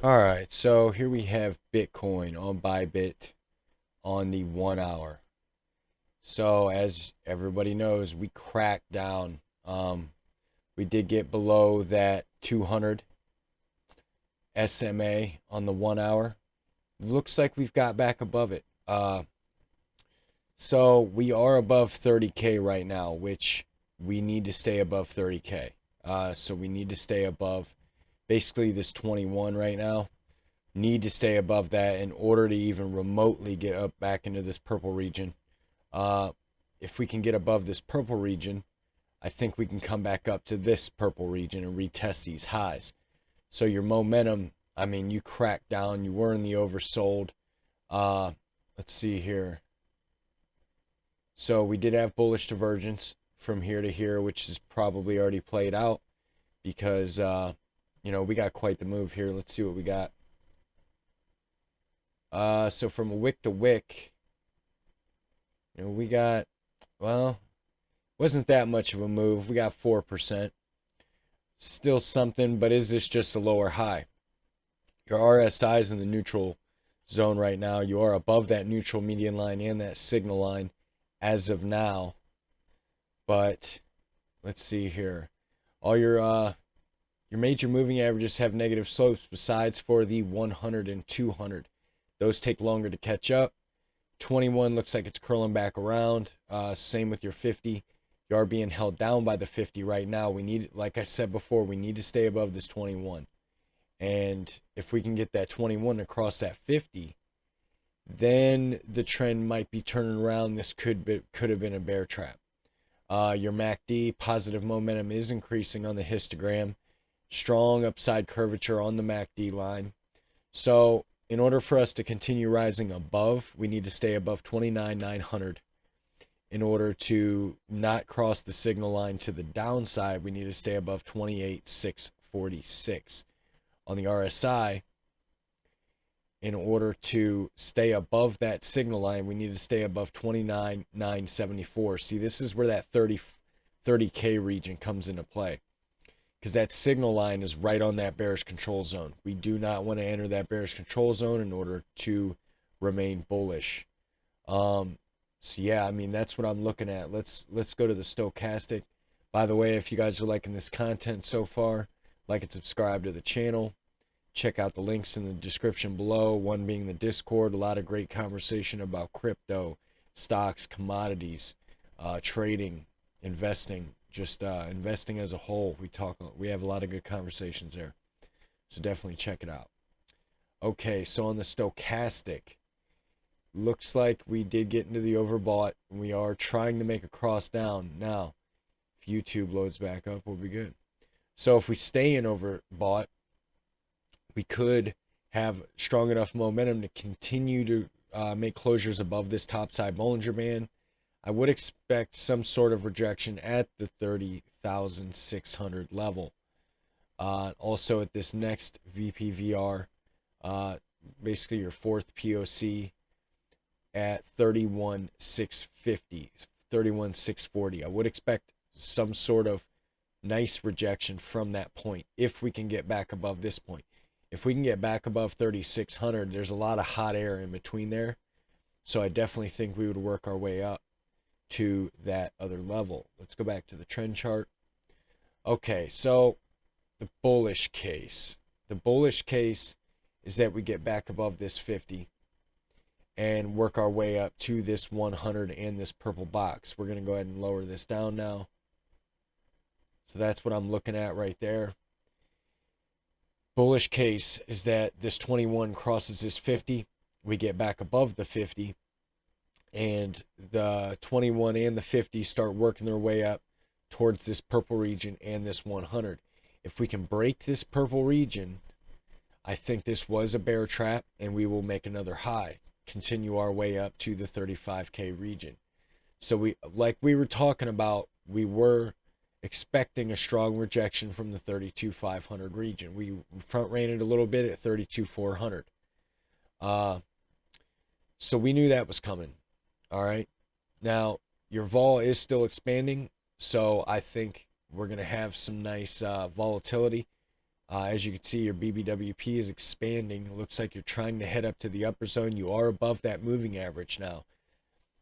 All right, so here we have Bitcoin on Bybit on the 1 hour. So as everybody knows, we cracked down. We did get below that 200 SMA on the 1 hour. Looks like we've got back above it. So we are above 30K right now, which we need to stay above 30K. So we need to stay above basically this 21 right now. Need to stay above that in order to even remotely get up back into this purple region. Uh, if we can get above this purple region, I think we can come back up to this purple region and retest these highs. So your momentum, I mean, you cracked down, you were in the oversold. Uh, let's see here. So we did have bullish divergence from here to here, which is probably already played out because, we got quite the move here. Let's see what we got. So from a wick to wick, we got, well, wasn't that much of a move. We got 4%. Still something, but is this just a lower high? Your RSI is in the neutral zone right now. You are above that neutral median line and that signal line as of now. But let's see here. All your major moving averages have negative slopes besides for the 100 and 200. Those take longer to catch up. 21 looks like it's curling back around. Same with your 50. You are being held down by the 50 right now. We need, like I said before, we need to stay above this 21. And if we can get that 21 across that 50, then the trend might be turning around. This could have been a bear trap. Your MACD positive momentum is increasing on the histogram. Strong upside curvature on the MACD line. So in order for us to continue rising above, we need to stay above 29,900. In order to not cross the signal line to the downside, we need to stay above 28,646. On the RSI, in order to stay above that signal line, we need to stay above 29,974. See, this is where that 30K region comes into play because that signal line is right on that bearish control zone. We do not want to enter that bearish control zone in order to remain bullish. So yeah, I mean that's what I'm looking at. Let's go to the stochastic. By the way, if you guys are liking this content so far, like and subscribe to the channel. Check out the links in the description below. One being the Discord, a lot of great conversation about crypto, stocks, commodities, trading, investing, just investing as a whole. We have a lot of good conversations there. So definitely check it out. Okay, so on the stochastic, looks like we did get into the overbought. We are trying to make a cross down. Now, if YouTube loads back up, we'll be good. So if we stay in overbought, we could have strong enough momentum to continue to make closures above this topside Bollinger Band. I would expect some sort of rejection at the 30,600 level. Also at this next VPVR, basically your fourth POC at 31,650, 31,640. I would expect some sort of nice rejection from that point if we can get back above this point. If we can get back above 3,600, there's a lot of hot air in between there. So I definitely think we would work our way up to that other level. Let's go back to the trend chart. Okay, so the bullish case. The bullish case is that we get back above this 50 and work our way up to this 100 and this purple box. We're going to go ahead and lower this down now. So that's what I'm looking at right there. Bullish case is that this 21 crosses this 50. We get back above the 50. And the 21 and the 50 start working their way up towards this purple region and this 100. If we can break this purple region, I think this was a bear trap and we will make another high. Continue our way up to the 35K region. So like we were talking about, we were expecting a strong rejection from the 32,500 region. We front ran it a little bit at 32,400. So we knew that was coming. All right. Now, your vol is still expanding, so I think we're going to have some nice volatility. As you can see, your BBWP is expanding. It looks like you're trying to head up to the upper zone. You are above that moving average now.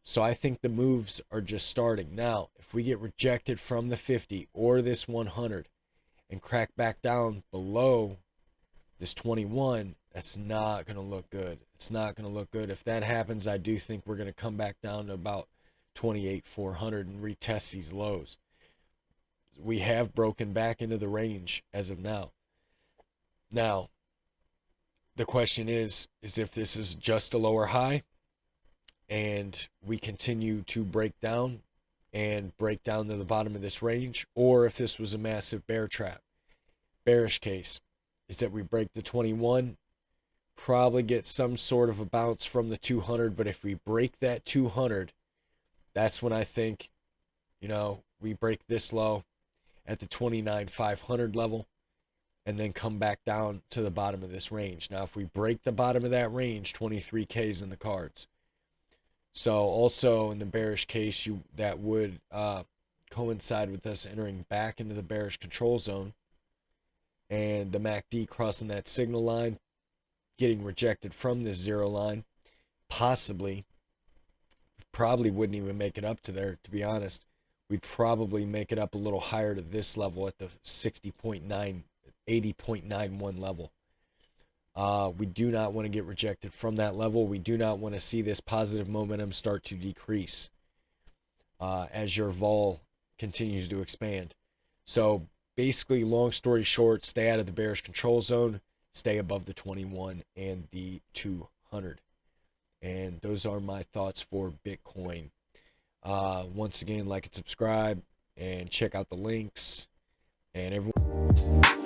So I think the moves are just starting. Now, if we get rejected from the 50 or this 100 and crack back down below this 21, that's not going to look good. It's not going to look good. If that happens, I do think we're going to come back down to about 28,400 and retest these lows. We have broken back into the range as of now. Now, the question is if this is just a lower high and we continue to break down to the bottom of this range, or if this was a massive bear trap. Bearish case is that we break the 21, probably get some sort of a bounce from the 200, but if we break that 200, that's when I think, we break this low at the 29,500 level and then come back down to the bottom of this range. Now, if we break the bottom of that range, 23K is in the cards. So also in the bearish case, that would coincide with us entering back into the bearish control zone and the MACD crossing that signal line, getting rejected from this zero line, probably wouldn't even make it up to there, to be honest. We'd probably make it up a little higher to this level at the 80.91 level. We do not want to get rejected from that level. We do not want to see this positive momentum start to decrease as your vol continues to expand. So basically, long story short, stay out of the bearish control zone, stay above the 21 and the 200. And those are my thoughts for Bitcoin. Once again, like and subscribe and check out the links and everyone.